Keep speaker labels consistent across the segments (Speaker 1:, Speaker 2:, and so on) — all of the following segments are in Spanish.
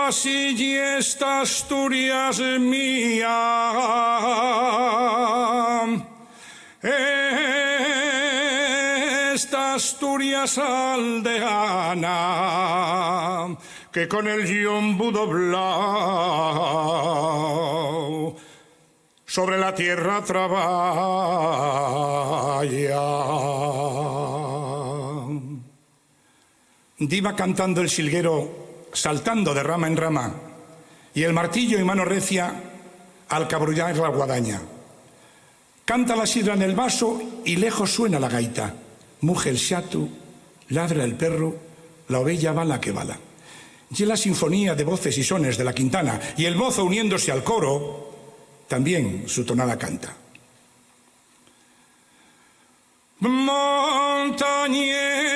Speaker 1: Así y esta Asturias mía, esta Asturias aldeana, que con el yombo doblado sobre la tierra trabaja. Diva cantando el silguero, saltando de rama en rama, y el martillo en mano recia al cabrullar la guadaña. Canta la sidra en el vaso y lejos suena la gaita. Muge el xatu, ladra el perro, la ovella bala que bala. Y la sinfonía de voces y sones de la Quintana, y el mozo uniéndose al coro, también su tonada canta. Montañés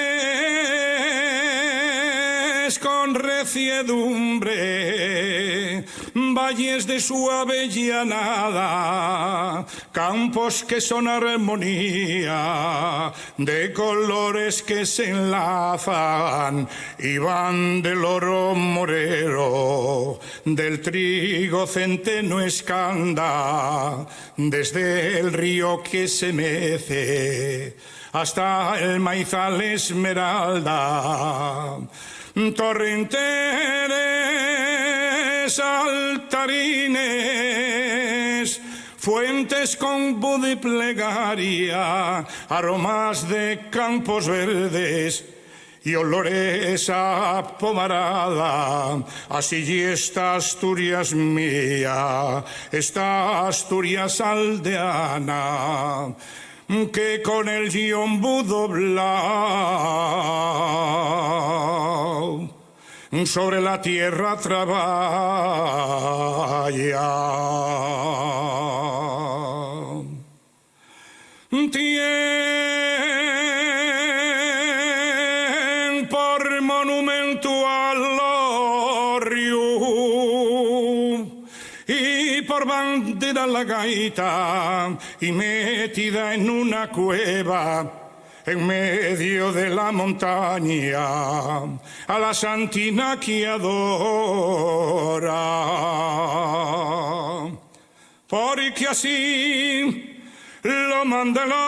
Speaker 1: con reciedumbre, valles de suave llanada, campos que son armonía de colores que se enlazan y van del oro morero, del trigo centeno escanda, desde el río que se mece hasta el maizal esmeralda. Torrenteres, altarines, fuentes con bud y plegaria, aromas de campos verdes y olores a pomarada. Así y esta Asturias mía, esta Asturias aldeana, que con el yombo doblado sobre la tierra trabaja. Tien por monumento al orrio y por bandera la gaita, y metida en una cueva en medio de la montaña, a la santina que adora, porque así lo manda la